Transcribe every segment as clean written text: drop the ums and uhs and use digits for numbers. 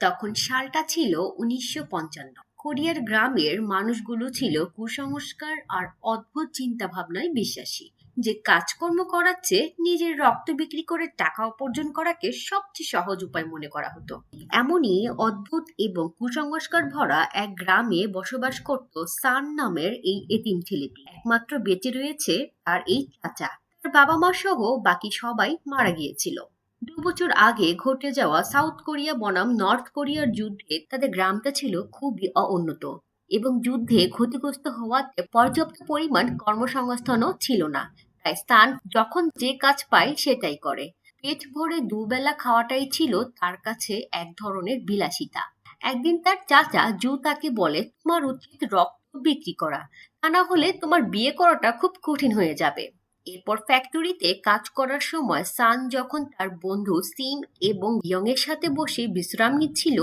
তখন সালটা ছিল ১৯৫৫। কোরিয়ার গ্রামের মানুষগুলো ছিল কুসংস্কার আর অদ্ভুত চিন্তা ভাবনায় বিশ্বাসী, যে কাজকর্ম করার চেয়ে নিজের রক্ত বিক্রি করে টাকা উপার্জন করাকে সবচেয়ে সহজ উপায় মনে করা হতো। এমনই অদ্ভুত এবং কুসংস্কার ভরা এক গ্রামে বসবাস করত সান নামের এই এতিম ছেলেটি। একমাত্র বেঁচে রয়েছে তার এই চাচা। তার বাবা মা সহ বাকি সবাই মারা গিয়েছিল। ২ বছর আগে ঘটে যাওয়া সাউথ কোরিয়া বনাম নর্থ কোরিয়ার যুদ্ধে তাদের গ্রামটা ছিল খুবই অউন্নত, এবং যুদ্ধে ক্ষতিগ্রস্ত হওয়াতে পর্যাপ্ত পরিমাণ কর্মসংস্থানও ছিল না। তাই স্থান যখন যে কাজ পায় সেটাই করে। পেট ভরে দুবেলা খাওয়াটাই ছিল তার কাছে এক ধরনের বিলাসিতা। একদিন তার চাচা জু তাকে বলে, তোমার উচিত রক্ত বিক্রি করা, তা না হলে তোমার বিয়ে করাটা খুব কঠিন হয়ে যাবে। এরপর ফ্যাক্টরিতে কাজ করার সময় সান যখন তার বন্ধু সিম এবং ইয়ং এর সাথে বসে বিশ্রাম নিচ্ছিল,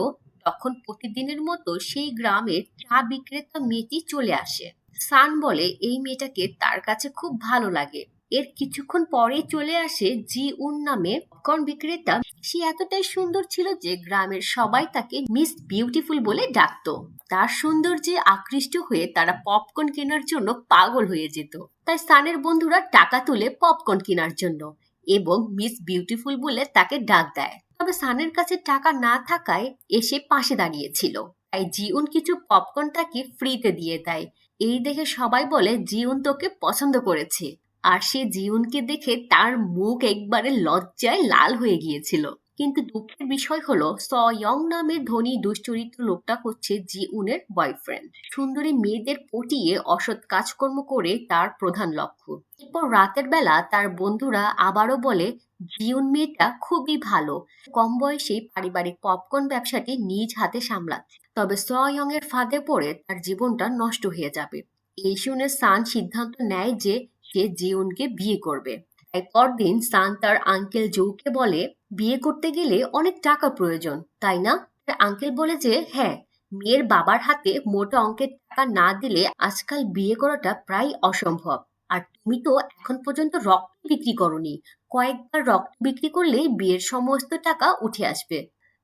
তখন প্রতিদিনের মতো সেই গ্রামের চা বিক্রেতা মেয়েটি চলে আসে। সান বলে এই মেয়েটাকে তার কাছে খুব ভালো লাগে। এর কিছুক্ষণ পরেই চলে আসে জি উন নামে পপকর্ন বিক্রেতা। সে এতটাই সুন্দর ছিল যে গ্রামের সবাই তাকে মিস বিউটিফুল বলে ডাকতো। তার সৌন্দর্যে আকৃষ্ট হয়ে তারা পপকর্ন কেনার জন্য পাগল হয়ে যেত। তাই সানের বন্ধুরা টাকা তুলে পপকর্ন কেনার জন্য, এবং মিস বিউটিফুল বলে তাকে ডাক দেয়। তবে সানের কাছে টাকা না থাকায় এসে পাশে দাঁড়িয়েছিল, তাই জিউন কিছু পপকর্ন তাকে ফ্রিতে দিয়ে দেয়। এই দেখে সবাই বলে জিউন তোকে পছন্দ করেছে। আর সে জিউনকে দেখে তার মুখ একবারে লজ্জায় লাল হয়ে গিয়েছিল। কিন্তু দুঃখের বিষয় হলো সয়ং নামের ধনী দুশ্চরিত্র লোকটা হচ্ছে জিউনের বয়ফ্রেন্ড। সুন্দরী মেয়েদের পটিয়ে অসৎ কাজকর্ম করে তার প্রধান লক্ষ্য। এরপর রাতের বেলা তার বন্ধুরা আবারও বলে জিউন মেয়েটা খুবই ভালো, কম বয়সে পারিবারিক পপকর্ন ব্যবসাটি নিজ হাতে সামলাচ্ছে। তবে সয়ং এর ফাঁদে পড়ে তার জীবনটা নষ্ট হয়ে যাবে। এই শুনে সান সিদ্ধান্ত নেয় যে সে জিউনকে বিয়ে করবে। তাই পরদিন সান তার আঙ্কেল জৌকে বলে, বিয়ে করতে গেলে অনেক টাকা প্রয়োজন, তাই না? তার আঙ্কেল বলে যে হ্যাঁ, মেয়ের বাবার হাতে মোটা অঙ্কের টাকা না দিলে আজকাল বিয়ে করাটা প্রায় অসম্ভব। আর তুমি তো এখন পর্যন্ত রক্ত বিক্রি করনি, কয়েকবার রক্ত বিক্রি করলেই বিয়ের সমস্ত টাকা উঠে আসবে।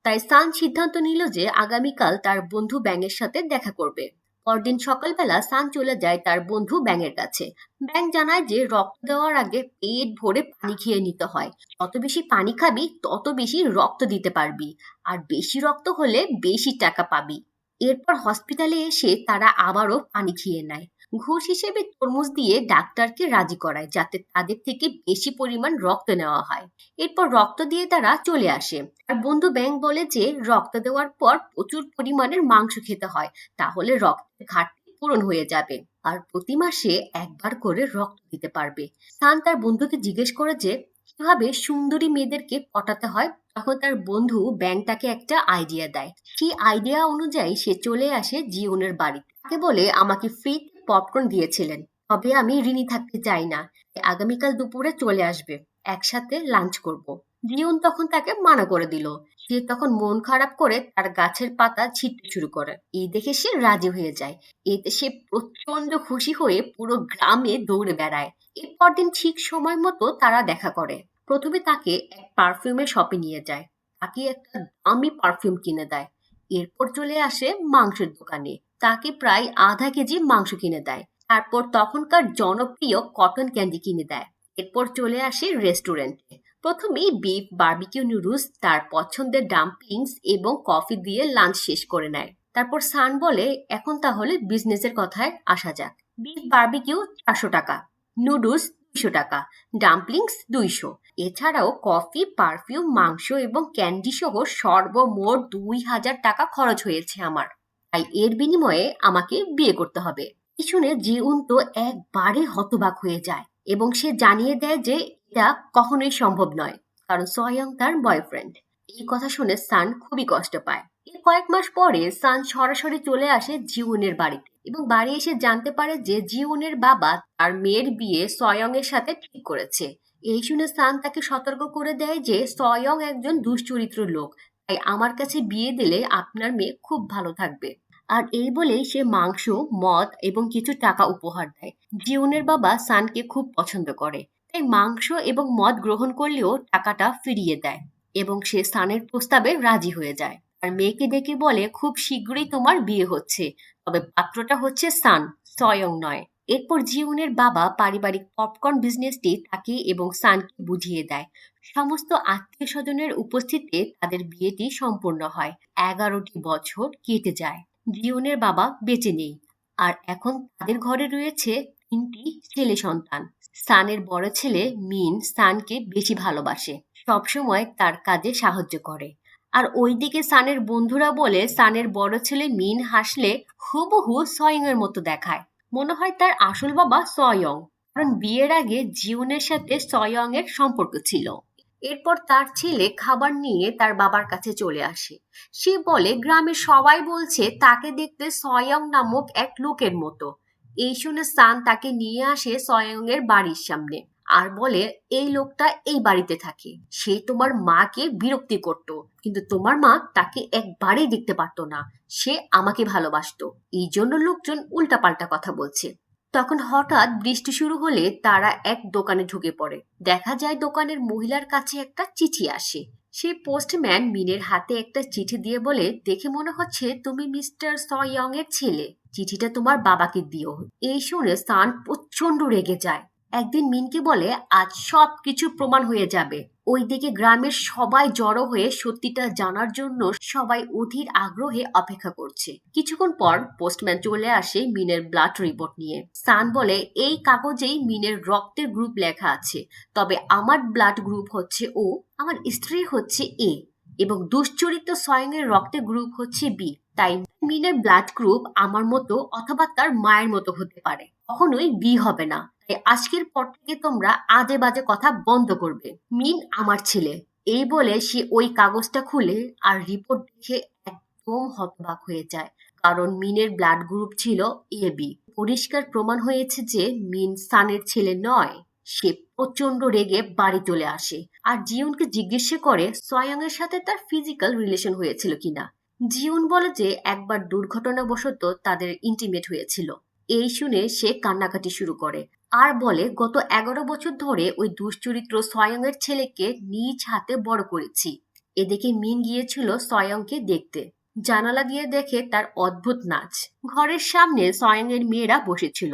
তাই সান সিদ্ধান্ত নিল যে আগামীকাল তার বন্ধু ব্যাঙের সাথে দেখা করবে। পরদিন সকালবেলা সান চলে যায় তার বন্ধু ব্যাঙের কাছে। ব্যাঙ জানায় যে রক্ত দেওয়ার আগে পেট ভরে পানি খেয়ে নিতে হয়। যত বেশি পানি খাবি তত বেশি রক্ত দিতে পারবি, আর বেশি রক্ত হলে বেশি টাকা পাবি। এরপর হসপিটালে এসে তারা আবারও পানি খেয়ে নেয়। ঘুষ হিসেবে তরমুজ দিয়ে ডাক্তারকে রাজি করায় যাতে তাদের থেকে বেশি পরিমাণ রক্ত নেওয়া হয়। এরপর রক্ত দিয়ে তারা চলে আসে। আর বন্ধু ব্যাং বলে যে রক্ত দেওয়ার পর প্রচুর পরিমাণের মাংস খেতে হয়, তাহলে রক্তের ঘাটতি পূরণ হয়ে যাবে, আর প্রতি মাসে একবার করে রক্ত দিতে পারবে। সান তার বন্ধুকে জিজ্ঞেস করে যে কিভাবে সুন্দরী মেয়েদেরকে পটাতে হয়। তখন তার বন্ধু ব্যাং তাকে একটা আইডিয়া দেয়। সেই আইডিয়া অনুযায়ী সে চলে আসে জিওনের বাড়িতে। তাকে বলে, আমাকে ফ্রি পপকর্ন দিয়েছিলেন, তবে আমি ঋণী থাকতে চাই না। আগামীকাল দুপুরে চলে আসবে, একসাথে লাঞ্চ করব। জিওন তখন তাকে মানা করে দিল। সে তখন মন খারাপ করে তার গাছের পাতা ছিঁড়তে শুরু করে। এই দেখে সে রাজি হয়ে যায়। এতে সে প্রচন্ড খুশি হয়ে পুরো গ্রামে দৌড়ে বেড়ায়। এরপর দিন ঠিক সময় মতো তারা দেখা করে। প্রথমে তাকে এক পারফিউমের শপে নিয়ে যায়, তাকে একটা দামি পারফিউম কিনে দেয়। এরপর চলে আসে মাংসের দোকানে, তাকে প্রায় আধা কেজি মাংস কিনে দেয়। তারপর তখনকার জনপ্রিয় কটন ক্যান্ডি কিনে দেয়। এরপর চলে আসে রেস্টুরেন্টে। প্রথমেই বিফ বারবিকিউ নুডলস, তার পছন্দের ডাম্পলিংস এবং কফি দিয়ে লাঞ্চ শেষ করে নেয়। তারপর সান বলে, এখন তাহলে বিজনেসের কথায় আসা যাক। বিফ বারবিকিউ 400 টাকা, নুডলস 200 টাকা, ডাম্পলিংস 200। এছাড়াও কফি, পারফিউম, মাংস এবং ক্যান্ডি সহ সর্বমোট 2000 টাকা খরচ হয়েছে আমার। তাই এর বিনিময়ে আমাকে বিয়ে করতে হবে। এই শুনে জিউন তো একবারে হতবাক হয়ে যায়, এবং সে জানিয়ে দেয় যে এটা কখনোই সম্ভব নয়, কারণ সয়ং তার বয়ফ্রেন্ড। এই কথা শুনে সান খুবই কষ্ট পায়। এর কয়েক মাস পরে সান সরাসরি চলে আসে জিউনের বাড়িতে, এবং বাড়ি এসে জানতে পারে যে জিউনের বাবা তার মেয়ের বিয়ে সয়ং এর সাথে ঠিক করেছে। এই শুনে সান তাকে সতর্ক করে দেয় যে সয়ং একজন দুশ্চরিত্র লোক, তাই আমার কাছে বিয়ে দিলে আপনার মেয়ে খুব ভালো থাকবে। আর এই বলেই সে মাংস, মদ এবং কিছু টাকা উপহার দেয়। জিউনের বাবা সানকে খুব পছন্দ করে, তাই মাংস এবং মদ গ্রহণ করলেও টাকাটা ফিরিয়ে দেয়, এবং সে সানের প্রস্তাবে রাজি হয়ে যায়। আর মেয়েকে ডেকে বলে খুব শীঘ্রই তোমার বিয়ে হচ্ছে, তবে পাত্রটা হচ্ছে সান, সয়ং নয়। এরপর জিউনের বাবা পারিবারিক পপকর্ন বিজনেসটি তাকে এবং সানকে বুঝিয়ে দেয়। সমস্ত আত্মীয় স্বজনের উপস্থিতিতে তাদের বিয়েটি সম্পূর্ণ হয়। 11টি বছর কেটে যায়। জিউনের বাবা বেঁচে নেই, আর এখন তাদের ঘরে রয়েছে 3টি ছেলে সন্তান। সানের বড় ছেলে মিন সানকে বেশি ভালোবাসে, সবসময় তার কাজে সাহায্য করে। আর ওইদিকে সানের বন্ধুরা বলে সানের বড় ছেলে মিন হাসলে হুবহু সয়ং এর মতো দেখায়, মনে হয় তার আসল বাবা সয়ং। কারণ বিয়ের আগে জিউনের সাথে সয়ং এর সম্পর্ক ছিল। এরপর তার ছেলে খাবার নিয়ে তার বাবার কাছে চলে আসে। সে বলে গ্রামের সবাই বলছে তাকে দেখতে সয়ং নামক এক লোকের মতো। এই শুনে সান তাকে নিয়ে আসে সয়ং এর বাড়ির সামনে আর বলে এই লোকটা এই বাড়িতে থাকে, সে তোমার মাকে বিরক্তি করত, কিন্তু তোমার মা তাকে একবারেই দেখতে পারতো না, সে আমাকে ভালোবাসতো, এই জন্য লোকজন উল্টাপাল্টা কথা বলছে। তখন হঠাৎ বৃষ্টি শুরু হলে তারা এক দোকানে ঢুকে পড়ে। দেখা যায় দোকানের মহিলার কাছে একটা চিঠি আসে। সেই পোস্টম্যান মিনের হাতে একটা চিঠি দিয়ে বলে দেখে মনে হচ্ছে তুমি মিস্টার সয়ং এর ছেলে, চিঠিটা তোমার বাবাকে দিও। এই শুনে সান প্রচন্ড রেগে যায়। একদিন মিনকে বলে আজ সব কিছু প্রমাণ হয়ে যাবে। ওইদিকে গ্রামের সবাই জড়ো হয়ে সত্যিটা জানার জন্য সবাই অধীর আগ্রহে অপেক্ষা করছে। কিছুক্ষণ পর পোস্টম্যান চলে আসে মিনের ব্লাড রিপোর্ট নিয়ে। সান বলে এই কাগজেই মিনের রক্তের গ্রুপ লেখা আছে, তবে আমার ব্লাড গ্রুপ হচ্ছে ও, আমার স্ত্রীর হচ্ছে এ, এবং দুশ্চরিত্র সয়ং এর রক্তের গ্রুপ হচ্ছে বি। তাই মিনের ব্লাড গ্রুপ আমার মতো অথবা তার মায়ের মতো হতে পারে, কখনোই বি হবে না। তাই আজকের পর থেকে তোমরা আজে বাজে কথা বন্ধ করবে। মিন আমার ছেলে। এই বলে সে ওই কাগজটা খুলে আর রিপোর্ট দেখে একদম হতবাক হয়ে যায়, কারণ মিনের ব্লাড গ্রুপ ছিল এ বি। পরিষ্কার প্রমাণ হয়েছে যে মিন সানের ছেলে নয়। সে প্রচন্ড রেগে বাড়ি চলে আসে আর জিউনকে জিজ্ঞেস করে সয়ং এর সাথে তার ফিজিক্যাল রিলেশন হয়েছিল কিনা। জিউন বলে যে একবার দুর্ঘটনাবশত তাদের ইন্টিমেট হয়েছিল। এই শুনে সে কান্নাকাটি শুরু করে আর বলে গত 11 বছর ধরে ওই দুশ্চরিত্র সয়ং এর ছেলেকে নিজ হাতে বড় করেছি। এদিকে মিন গিয়েছিল সয়ংকে দেখতে। জানালা দিয়ে দেখে তার অদ্ভুত নাচ। ঘরের সামনে সয়ং এর মেয়েরা বসেছিল।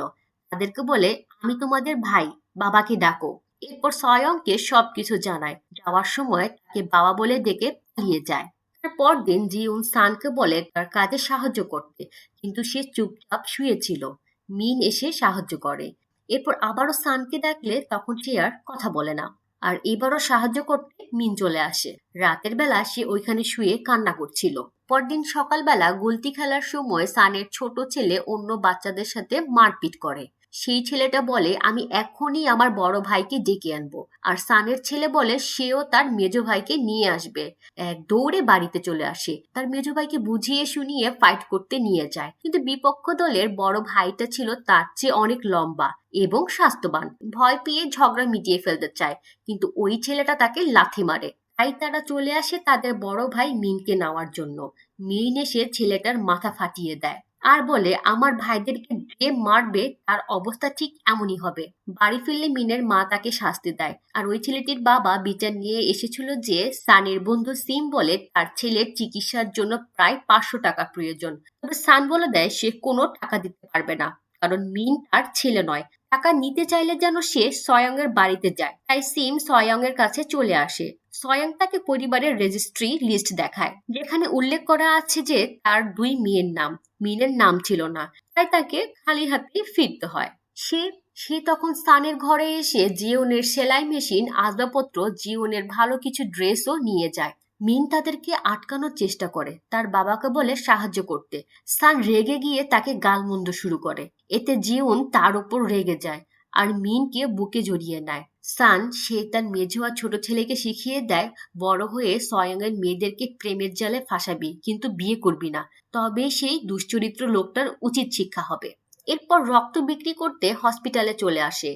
তাদেরকে বলে আমি তোমাদের ভাই, বাবাকে ডাকো। এরপর সয়ংকে সবকিছু জানায়। যাওয়ার সময় তাকে বাবা বলে ডেকে পালিয়ে যায়। তারপর দিন জিউন সানকে বলে তার কাজে সাহায্য করতে, কিন্তু সে চুপচাপ শুয়েছিল। মিন এসে সাহায্য করে। এরপর আবারও সানকে ডাকলে তখন সে আর কথা বলে না। আর এবারও সাহায্য করতে মিন চলে আসে। রাতের বেলা সে ওইখানে শুয়ে কান্না করছিল। পরদিন সকালবেলা গুলতি খেলার সময় সানের ছোট ছেলে অন্য বাচ্চাদের সাথে মারপিট করে। সেই ছেলেটা বলে আমি এখনই আমার বড় ভাইকে ডেকে আনবো। আর সানের ছেলে বলে সেও তার মেজো ভাইকে নিয়ে আসবে। এক দৌড়ে বাড়িতে চলে আসে, তার মেজো ভাইকে বুঝিয়ে শুনিয়ে ফাইট করতে নিয়ে যায়। কিন্তু বিপক্ষ দলের বড় ভাইটা ছিল তার চেয়ে অনেক লম্বা এবং স্বাস্থ্যবান। ভয় পেয়ে ঝগড়া মিটিয়ে ফেলতে চায়, কিন্তু ওই ছেলেটা তাকে লাথি মারে। তাই তারা চলে আসে তাদের বড় ভাই মিনকে নেওয়ার জন্য। মিন এসে ছেলেটার মাথা ফাটিয়ে দেয় আর বলে আমার ভাইদেরকে যে মারবে তার অবস্থা ঠিক এমনই হবে। বাড়ি ফিরলে মিনের মা তাকে শাস্তি দেয়। আর ওই ছেলেটির বাবা বিচার নিয়ে এসেছিল যে সানের বন্ধু সিম বলে তার ছেলের চিকিৎসার জন্য প্রায় 500 টাকা প্রয়োজন। তবে সান বলে দেয় সে কোনো টাকা দিতে পারবে না, কারণ মিন তার ছেলে নয়। টাকা নিতে চাইলে যেন সে সয়ং এর বাড়িতে যায়। তাই সিম সয়ং এর কাছে চলে আসে। সয়ং তাকে পরিবারের রেজিস্ট্রি লিস্ট দেখায়, যেখানে উল্লেখ করা আছে যে তার 2 মেয়ের নাম। মিনের নাম ছিল না, তাই তাকে খালি হাতে ফিরতে হয়। সে সে তখন সানের ঘরে এসে জিওনের সেলাই মেশিন, আসবাবপত্র, জিওনের ভালো কিছু ড্রেসও নিয়ে যায়। মিন তাদেরকে আটকানোর চেষ্টা করে, তার বাবাকে বলে সাহায্য করতে। সান রেগে গিয়ে তাকে গালমন্দ শুরু করে। এতে জিউন তার উপর রেগে যায় আর মিনকে বুকে জড়িয়ে নেয়। সান সে তার মেঝো আর ছোট ছেলেকে শিখিয়ে দেয় বড় হয়ে সয়ং এর মেয়েদেরকে প্রেমের জালে ফাঁসাবি, কিন্তু বিয়ে করবি না, তবে সেই দুশ্চরিত্র লোকটার উচিত শিক্ষা হবে। এরপর রক্ত বিক্রি করতে হসপিটালে চলে আসে।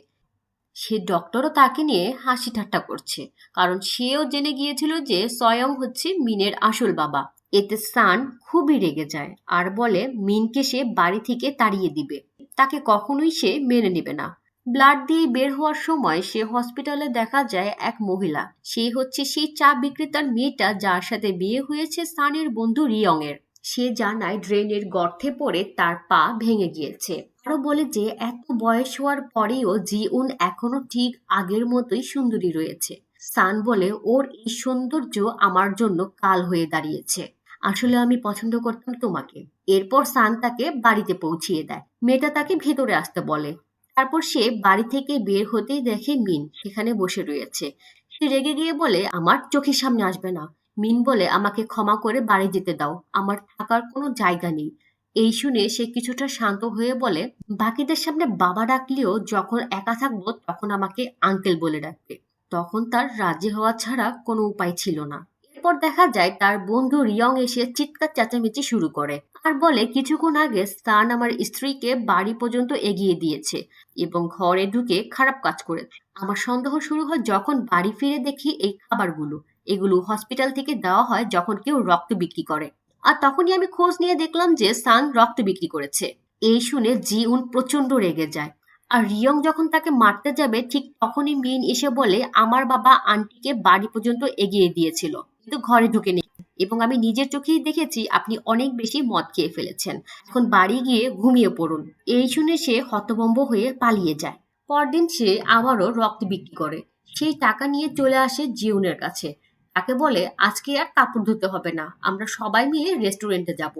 সে ডক্টরও তাকে নিয়ে হাসি ঠাট্টা করছে, কারণ সেও জেনে গিয়েছিল যে সয়ং হচ্ছে মিনের আসল বাবা। এতে সান খুবই রেগে যায় আর বলে মিনকে সে বাড়ি থেকে তাড়িয়ে দিবে, তাকে কখনোই সে মেনে নেবে না। ব্লাড দিয়ে বের হওয়ার সময় সে হসপিটালে দেখা যায় এক মহিলা। সেই হচ্ছে সেই চা বিক্রেতার মেয়েটা যার সাথে বিয়ে হয়েছে সানের বন্ধু রিয়ং এর। সে জানায় ড্রেনের গর্তে পড়ে তার পা ভেঙে গিয়েছে। আরো বলে যে এত বয়স হওয়ার পরেও জিউন এখনো ঠিক আগের মতোই সুন্দরী রয়েছে। সান বলে ওর এই সৌন্দর্য আমার জন্য কাল হয়ে দাঁড়িয়েছে। আসলে আমি পছন্দ করতাম তোমাকে। এরপর সান তাকে বাড়িতে পৌঁছিয়ে দেয়। মেয়েটা তাকে ভেতরে আসতে বলে। তারপর সে বাড়ি থেকে বের হতেই দেখে মিন সেখানে বসে রয়েছে। সে রেগে গিয়ে বলে আমার চোখের সামনে আসবে না। মিন বলে আমাকে ক্ষমা করে বাড়ি যেতে দাও, আমার থাকার কোনো জায়গা নেই। এই শুনে সে কিছুটা শান্ত হয়ে বলে বাকিদের সামনে বাবা ডাকলেও যখন একা থাকবো তখন আমাকে আঙ্কেল বলে ডাকবে। তখন তার রাজি হওয়া ছাড়া কোনো উপায় ছিল না। এরপর দেখা যায় তার বন্ধু রিয়ং এসে চিৎকার চেঁচামেচি শুরু করে আর বলে কিছুক্ষণ আগে সান আমার স্ত্রীকে বাড়ি পর্যন্ত এগিয়ে দিয়েছে এবং ঘরে ঢুকে খারাপ কাজ করেছে। আমার সন্দেহ শুরু হয় যখন বাড়ি ফিরে দেখি এই খাবারগুলো এগুলো হসপিটাল থেকে দেওয়া হয় যখন কেউ রক্ত বিক্রি করে। আর তখনই আমি খোঁজ নিয়ে দেখলাম যে সান রক্ত বিক্রি করেছে। এই শুনে জিউন প্রচন্ড রেগে যায়। আর রিয়ং যখন তাকে মারতে যাবে ঠিক তখনই মিন এসে বলে আমার বাবা আন্টিকে বাড়ি পর্যন্ত এগিয়ে দিয়েছিল কিন্তু ঘরে ঢুকেনি এবং আমি নিজের চোখেই দেখেছি আপনি অনেক বেশি মদ খেয়ে ফেলেছেন। এখন বাড়ি গিয়ে ঘুমিয়ে পড়ুন। এই শুনে সে হতভম্ব হয়ে পালিয়ে যায়। পরদিন সে আবারও রক্ত বিক্রি করে। সেই টাকা নিয়ে চলে আসে জিউনের কাছে। তাকে বলে আজকে আর কাপড় ধুতে হবে না, আমরা সবাই মিলে রেস্টুরেন্টে যাব।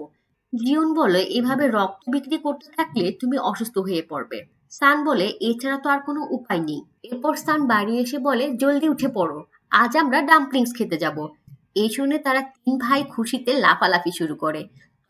জিউন বলে এভাবে রক্ত বিক্রি করতে থাকলে তুমি অসুস্থ হয়ে পড়বে। সান বলে এছাড়া তো আর কোনো উপায় নেই। এরপর সান বাড়ি এসে বলে জলদি উঠে পড়ো, আজ আমরা ডাম্পলিংস খেতে যাব। এই শুনে তারা তিন ভাই খুশিতে লাফালাফি শুরু করে।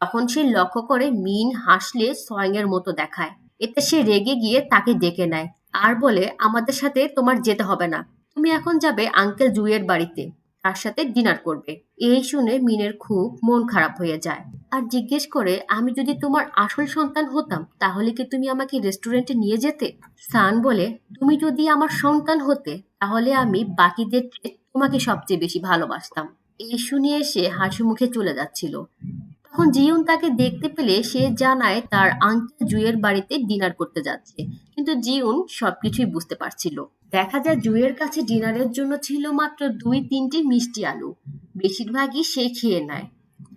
তখন সে লক্ষ্য করে মিন হাসলে সোয়ং এর মতো দেখায়। এতে সে রেগে গিয়ে তাকে ডেকে নেয় আর বলে আমাদের সাথে তোমার যেতে হবে না, তুমি এখন যাবে আঙ্কেল জুয়ের বাড়িতে, তার সাথে ডিনার করবে। এই শুনে মিনের খুব মন খারাপ হয়ে যায় আর জিজ্ঞেস করে আমি যদি তোমার আসল সন্তান হতাম তাহলে কি তুমি আমাকে রেস্টুরেন্টে নিয়ে যেতে? সান বলে তুমি যদি আমার সন্তান হতে তাহলে আমি বাকিদের চেয়ে তোমাকে সবচেয়ে বেশি ভালোবাসতাম। এই শুনিয়ে সে হাসি মুখে চলে যাচ্ছিল। তখন জিউন তাকে দেখতে পেলে সে জানায় তার আঙ্কেল জুয়ের বাড়িতে ডিনার করতে যাচ্ছে। কিন্তু জিউন সবকিছুই বুঝতে পারছিল। দেখা যায় জুয়ের কাছে ডিনারের জন্য ছিল মাত্র 2-3টি মিষ্টি আলু। বেশিরভাগই সে খেয়ে নেয়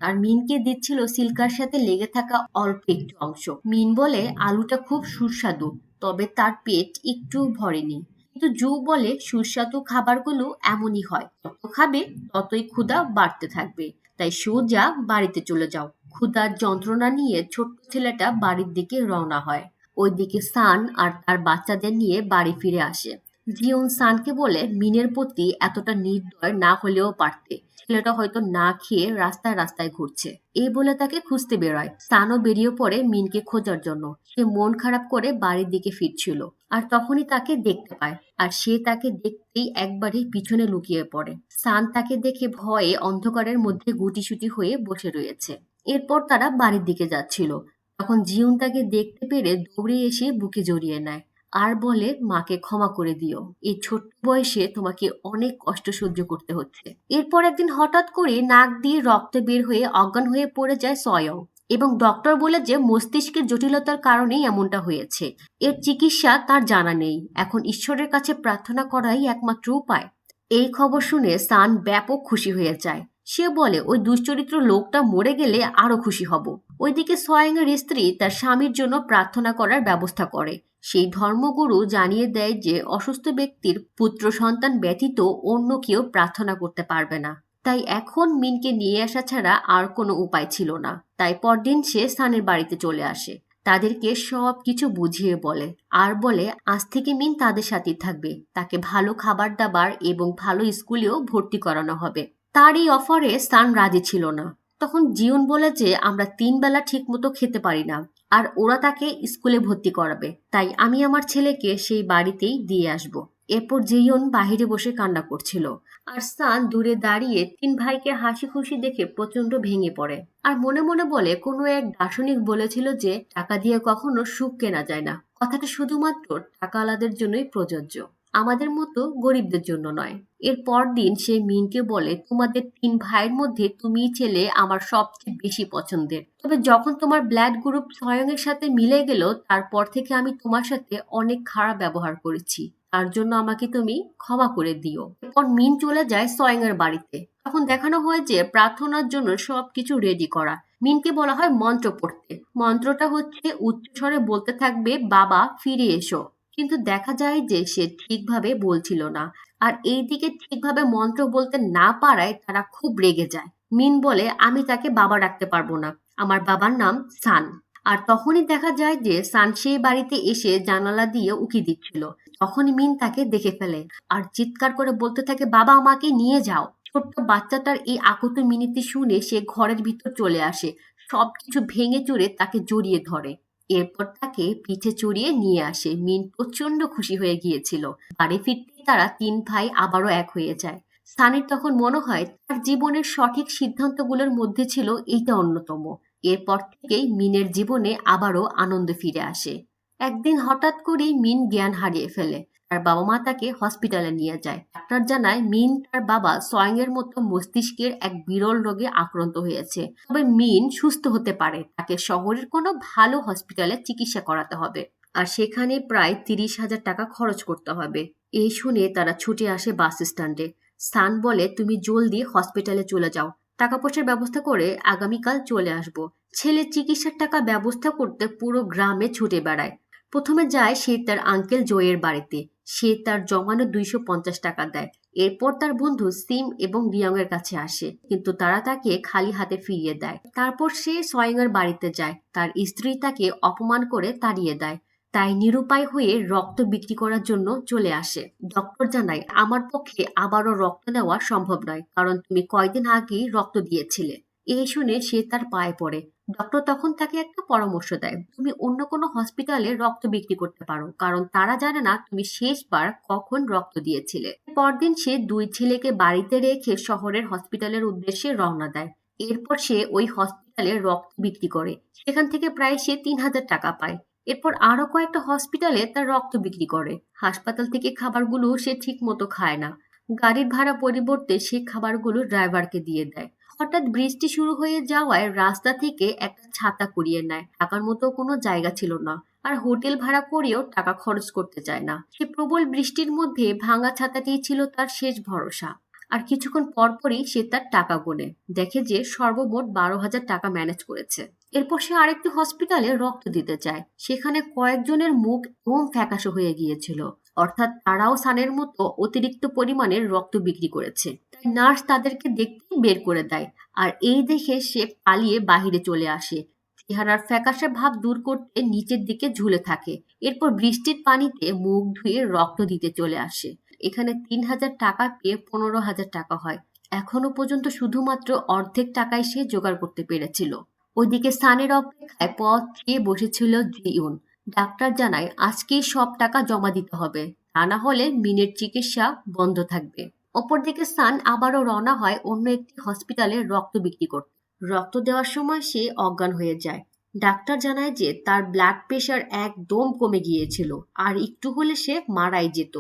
আর মিনকে দিচ্ছিল সিল্কার সাথে লেগে থাকা অল্প একটু অংশ। মিন বলে আলুটা খুব সুস্বাদু, তবে তার পেট একটু ভরেনি। কিন্তু জু বলে সুস্বাদু খাবারগুলো এমনই হয়, যত খাবে ততই ক্ষুধা বাড়তে থাকবে, তাই সোজা বাড়িতে চলে যাও। ক্ষুধার যন্ত্রণা নিয়ে ছোট্ট ছেলেটা বাড়ির দিকে রওনা হয়। ওইদিকে সান আর তার বাচ্চাদের নিয়ে বাড়ি ফিরে আসে। জিউন সানকে বলে মিনের প্রতি এতটা নির্দয় না হলেও পারতে, ছেলেটা হয়তো না খেয়ে রাস্তায় রাস্তায় ঘুরছে। এই বলে তাকে খুঁজতে বেরোয়। সানও বেরিয়ে পড়ে মিনকে খোঁজার জন্য। সে মন খারাপ করে বাড়ির দিকে ফিরছিল আর তখনই তাকে দেখতে পায় আর সে তাকে দেখতেই একবারে পিছনে লুকিয়ে পড়ে। সান তাকে দেখে ভয়ে অন্ধকারের মধ্যে গুটিসুটি হয়ে বসে রয়েছে। এরপর তারা বাড়ির দিকে যাচ্ছিল। তখন জিউন তাকে দেখতে পেরে দৌড়ে এসে বুকে জড়িয়ে নেয় আর বলে মাকে ক্ষমা করে দিও, এই ছোট্ট বয়সে তোমাকে অনেক কষ্ট সহ্য করতে হচ্ছে। এরপর একদিন হঠাৎ করে নাক দিয়ে রক্ত বের হয়ে অজ্ঞান হয়ে পড়ে যায় সয়ং এবং ডক্টর বলে যে মস্তিষ্কের জটিলতার কারণেই এমনটা হয়েছে। এর চিকিৎসা তার জানা নেই, এখন ঈশ্বরের কাছে প্রার্থনা করাই একমাত্র উপায়। এই খবর শুনে সান ব্যাপক খুশি হয়ে যায়। সে বলে ওই দুশ্চরিত্র লোকটা মরে গেলে আরো খুশি হব। ওইদিকে সোয়াং এর স্ত্রী তার স্বামীর জন্য প্রার্থনা করার ব্যবস্থা করে। সেই ধর্মগুরু জানিয়ে দেয় যে অসুস্থ ব্যক্তির পুত্র সন্তান ব্যতীত অন্য কেউ প্রার্থনা করতে পারবে না। তাই এখন মিনকে নিয়ে আসা ছাড়া আর কোনো উপায় ছিল না। তাই পরদিন সে সানের বাড়িতে চলে আসে। তাদেরকে সব কিছু বুঝিয়ে বলে আর বলে আজ থেকে মিন তাদের সাথেই থাকবে, তাকে ভালো খাবার দাবার এবং ভালো স্কুলেও ভর্তি করানো হবে। তার এই অফারে সান রাজি ছিল না। তখন জিউন বলে যে আমরা 3 বেলা ঠিক মতো খেতে পারি না আর ওরা তাকে স্কুলে ভর্তি করাবে, তাই আমি আমার ছেলেকে সেই বাড়িতেই দিয়ে আসব। এরপর জিউন বাহিরে বসে কান্না করছিল আর সান দূরে দাঁড়িয়ে 3 ভাইকে হাসি খুশি দেখে প্রচন্ড ভেঙে পড়ে আর মনে মনে বলে কোনো এক দার্শনিক বলেছিল যে টাকা দিয়ে কখনো সুখ কেনা যায় না। কথাটা শুধুমাত্র টাকাওয়ালাদের জন্যই প্রযোজ্য। আমাদের মতো গরিবদের জন্য নয়। এর পরদিন সে মিনকে বলে, তোমাদের 3 ভাইয়ের মধ্যে তুমিই ছেলে আমার সবচেয়ে বেশি পছন্দের। তবে যখন তোমার ব্লাড গ্রুপ সয়ং-এর সাথে মিলে গেল, তারপর থেকে আমি তোমার সাথে অনেক খারাপ ব্যবহার করেছি। তার জন্য আমাকে তুমি ক্ষমা করে দিও। এরপর মিন চলে যায় সয়ং-এর বাড়িতে। তখন দেখানো হয় যে প্রার্থনার জন্য সবকিছু রেডি করা। মিনকে বলা হয় মন্ত্র পড়তে। মন্ত্রটা হচ্ছে উচ্চস্বরে বলতে থাকবে, বাবা ফিরে এসো। কিন্তু দেখা যায় যে সে ঠিকভাবে বলছিল না। আর এইদিকে ঠিকভাবে মন্ত্র বলতে না পারায় তারা খুব রেগে যায়। মিন বলে, আমি তাকে বাবা ডাকতে পারবো না, আমার বাবার নাম সান। আর তখনই দেখা যায় যে সান সেই বাড়িতে এসে জানালা দিয়ে উকি দিচ্ছিল। তখনই মিন তাকে দেখে ফেলে আর চিৎকার করে বলতে থাকে, বাবা আমাকে নিয়ে যাও। ছোট্ট বাচ্চাটার এই আকুত মিনতি শুনে সে ঘরের ভিতর চলে আসে, সবকিছু ভেঙে চুরে তাকে জড়িয়ে ধরে। এরপর তাকে পিঠে চড়িয়ে নিয়ে আসে। মিন প্রচন্ড খুশি হয়ে গিয়েছিল। বাড়ি ফিরতেই তারা 3 ভাই আবারও এক হয়ে যায়। সানির তখন মনে হয় তার জীবনের সঠিক সিদ্ধান্তগুলোর মধ্যে ছিল এইটা অন্যতম। এরপর থেকেই মিনের জীবনে আবারও আনন্দ ফিরে আসে। একদিন হঠাৎ করেই মিন জ্ঞান হারিয়ে ফেলে। তার বাবা মা তাকে হসপিটালে নিয়ে যায়। ডাক্তার জানায় মিন তার বাবা সোয়াং এর মতো মস্তিষ্কের এক বিরল রোগে আক্রান্ত হয়েছে। তবে মিন সুস্থ হতে পারে, তাকে শহরের কোনো ভালো হসপিটালে চিকিৎসা করাতে হবে। আর সেখানে প্রায় 30,000 টাকা খরচ করতে হবে। এই শুনে তারা ছুটে আসে বাস স্ট্যান্ডে। সান বলে, তুমি জলদি হসপিটালে চলে যাও, টাকা পয়সার ব্যবস্থা করে আগামীকাল চলে আসব। ছেলের চিকিৎসার টাকা ব্যবস্থা করতে পুরো গ্রামে ছুটে বেড়ায়। প্রথমে যায় সে তার আঙ্কেল জয়ের বাড়িতে। সে তার জমানো 250 টাকা দেয়। এরপর তার বন্ধু সিম এবং রিয়ং এর কাছে আসে, কিন্তু তারা তাকে খালি হাতে ফিরিয়ে দেয়। তারপর সে সোয়াং এর বাড়িতে যায়। তার স্ত্রী তাকে অপমান করে তাড়িয়ে দেয়। তাই নিরুপায় হয়ে রক্ত বিক্রি করার জন্য চলে আসে। ডক্টর জানায়, আমার পক্ষে আবারও রক্ত নেওয়া সম্ভব নয়, কারণ তুমি কয়দিন আগেই রক্ত দিয়েছিলে। এই শুনে সে তার পায়ে পড়ে। ডক্টর তখন তাকে একটা পরামর্শ দেয়, তুমি অন্য কোনো হসপিটালে রক্ত বিক্রি করতে পারো, কারণ তারা জানে না তুমি শেষবার কখন রক্ত দিয়েছিলে। পরদিন সে 2 ছেলেকে বাড়িতে রেখে শহরের হসপিটালের উদ্দেশ্যে রওনা দেয়। এরপর সে ওই হসপিটালে রক্ত বিক্রি করে। সেখান থেকে প্রায় সে 3,000 টাকা পায়। এরপর আরো কয়েকটা হসপিটালে তার রক্ত বিক্রি করে। হাসপাতাল থেকে খাবারগুলো সে ঠিক মতো খায় না। গাড়ির ভাড়া পরিবর্তে সে খাবারগুলো ড্রাইভারকে দিয়ে দেয়। হঠাৎ বৃষ্টি শুরু হয়ে যাওয়ায় রাস্তা থেকে একটা ছাতা কুড়িয়ে নেয়। থাকার মতো কোনো জায়গা ছিল না। আর হোটেল ভাড়া করেও টাকা খরচ করতে চায় না। সে প্রবল বৃষ্টির মধ্যে ভাঙা ছাতাটিই ছিল তার শেষ ভরসা। আর কিছুক্ষণ পরপরই সে তার টাকা গোনে। দেখে যে সর্বমোট 12,000 টাকা ম্যানেজ করেছে। এরপর সে আরেকটি হসপিটালে রক্ত দিতে চায়। সেখানে কয়েকজনের মুখ একদম ফ্যাকাশে হয়ে গিয়েছিল। অর্থাৎ তারাও সানের মতো অতিরিক্ত পরিমাণের রক্ত বিক্রি করেছে। তাই নার্স তাদেরকে দেখতেই বের করে দেয়। আর এই দেখে সে পালিয়ে বাহিরে চলে আসে। চেহারার ফ্যাকাশে ভাব দূর করতে নিচের দিকে ঝুলে থাকে। এরপর বৃষ্টির পানিতে মুখ ধুয়ে রক্ত দিতে চলে আসে। এখানে 3,000 টাকা পেয়ে 15,000 টাকা হয়। এখনো পর্যন্ত শুধুমাত্র অর্ধেক টাকায় সে জোগাড় করতে পেরেছিল। ওইদিকে সানের অপেক্ষায় পথ চেয়ে বসেছিল জিউন। ডাক্তার জানায় আজকেই সব টাকা জমা দিতে হবে, তা না হলে মিনের চিকিৎসা বন্ধ থাকবে। অপরদিকে সান আবারও রওনা হয় অন্য একটি হসপিটালে রক্ত বিক্রি করতে। রক্ত দেওয়ার সময় সে অজ্ঞান হয়ে যায়। ডাক্তার জানায় যে তার ব্লাড প্রেশার একদম কমে গিয়েছিল, আর একটু হলে সে মারাই যেত।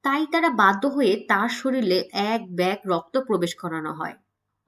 তাই তারা বাধ্য হয়ে তার শরীরে এক ব্যাগ রক্ত প্রবেশ করানো হয়।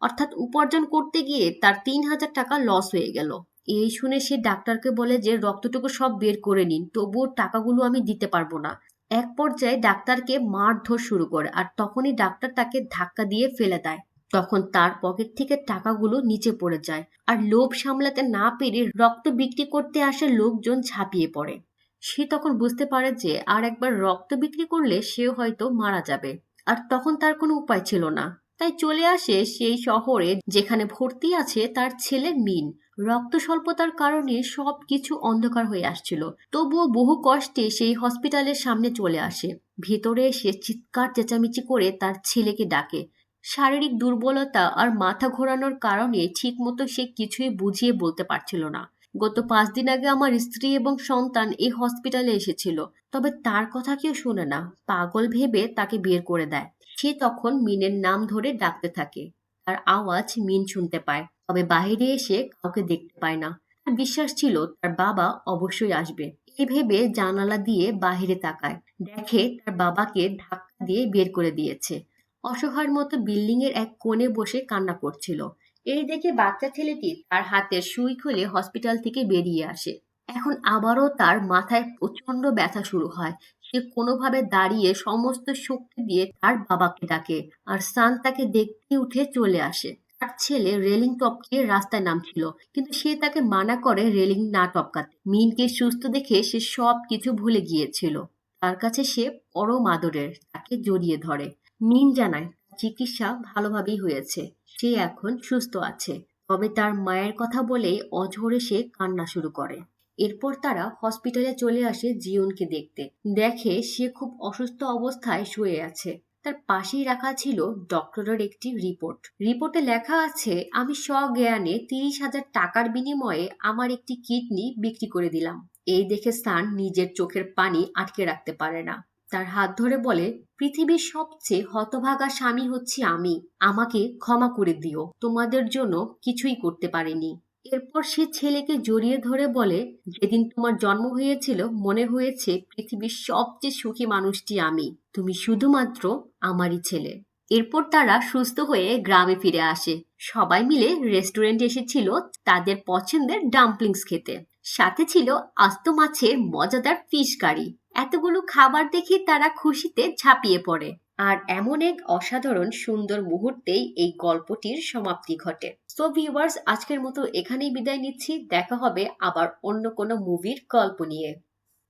অর্থাৎ উপার্জন করতে গিয়ে তার 3,000 টাকা লস হয়ে গেল। এই শুনে সে ডাক্তারকে বলে যে রক্তটুকু সব বের করে নিন, তবুও টাকাগুলো আমি দিতে পারবো না। এক পর্যায়ে ডাক্তারকে মারধর শুরু করে, আর তখনই ডাক্তার তাকে ধাক্কা দিয়ে ফেলে দেয়। তখন তার পকেট থেকে টাকাগুলো নিচে পড়ে যায়। আর লোভ সামলাতে না পেরে রক্ত বিক্রি করতে আসা লোকজন ঝাঁপিয়ে পড়ে। সে তখন বুঝতে পারে যে আর একবার রক্ত বিক্রি করলে সেও হয়তো মারা যাবে। আর তখন তার কোনো উপায় ছিল না। তাই চলে আসে সেই শহরে যেখানে ভর্তি আছে তার ছেলে মিন। রক্ত স্বল্পতার কারণে সবকিছু অন্ধকার হয়ে আসছিল। তবুও বহু কষ্টে সেই হসপিটালের সামনে চলে আসে। ভেতরে এসে চিৎকার চেঁচামেচি করে তার ছেলেকে ডাকে। শারীরিক দুর্বলতা আর মাথা ঘোরানোর কারণে ঠিকমতো সে কিছুই বুঝিয়ে বলতে পারছিল না। গত 5 দিন আগে আমার স্ত্রী এবং সন্তান এই হসপিটালে এসেছিল, তবে তার কথা কেউ শোনে না। পাগল ভেবে তাকে বের করে দেয়। সে তখন মিনের নাম ধরে ডাকতে থাকে। তার আওয়াজ মিন শুনতে পায়, তবে বাইরে এসে কাউকে দেখতে পায় না। তার বিশ্বাস ছিল তার বাবা অবশ্যই আসবে। এই ভেবে জানালা দিয়ে বাহিরে তাকায়, দেখে তার বাবাকে ধাক্কা দিয়ে বের করে দিয়েছে। অসহায়ের মতো বিল্ডিং এর এক কোণে বসে কান্না করছিল। এই দেখে বাচ্চা ছেলেটি তার হাতের সুই খুলে হসপিটাল থেকে বেরিয়ে আসে। এখন আবারও তার মাথায় প্রচন্ড ব্যথা শুরু হয়। সে কোনোভাবে দাঁড়িয়ে সমস্ত শক্তি দিয়ে তার বাবাকে ডাকে, আর সান তাকে দেখতে উঠে চলে আসে। তার ছেলে রেলিং টপকিয়ে রাস্তায় নামছিল, কিন্তু সে তাকে মানা করে রেলিং না টপকাতে। মিনকে সুস্থ দেখে সে সব কিছু ভুলে গিয়েছিল। তার কাছে সে পরম আদরের, তাকে জড়িয়ে ধরে। মিন জানায় তার চিকিৎসা ভালোভাবেই হয়েছে, সে এখন সুস্থ আছে। তবে তার মায়ের কথা বলেই অঝরে সে কান্না শুরু করে। এরপর তারা হসপিটালে চলে আসে জিওনকে দেখতে। দেখে সে খুব অসুস্থ অবস্থায় শুয়ে আছে। তার পাশেই রাখা ছিল ডক্টরের একটি রিপোর্ট। রিপোর্টে লেখা আছে, আমি সজ্ঞানে 30,000 টাকার বিনিময়ে আমার একটি কিডনি বিক্রি করে দিলাম। এই দেখে সান নিজের চোখের পানি আটকে রাখতে পারে না। তার হাত ধরে বলে, পৃথিবীর সবচেয়ে হতভাগা স্বামী হচ্ছি আমি। আমাকে ক্ষমা করে দিও, তোমাদের জন্য কিছুই করতে পারিনি। এরপর সে ছেলেকে জড়িয়ে ধরে বলে, যেদিন তোমার জন্ম হয়েছিল মনে হয়েছে পৃথিবীর সবচেয়ে সুখী মানুষটি আমি। তুমি শুধুমাত্র আমারই ছেলে। এরপর তারা সুস্থ হয়ে গ্রামে ফিরে আসে। সবাই মিলে রেস্টুরেন্টে এসেছিল তাদের পছন্দের ডাম্পলিংস খেতে। সাথে ছিল আস্ত মাছের মজাদার ফিশ কারি। এতগুলো খাবার দেখে তারা খুশিতে ঝাঁপিয়ে পড়ে। আর এমন এক অসাধারণ সুন্দর মুহূর্তেই এই গল্পটির সমাপ্তি ঘটে। সো ভিউয়ার্স, আজকের মতো এখানেই বিদায় নিচ্ছি। দেখা হবে আবার অন্য কোনো মুভির গল্প নিয়ে।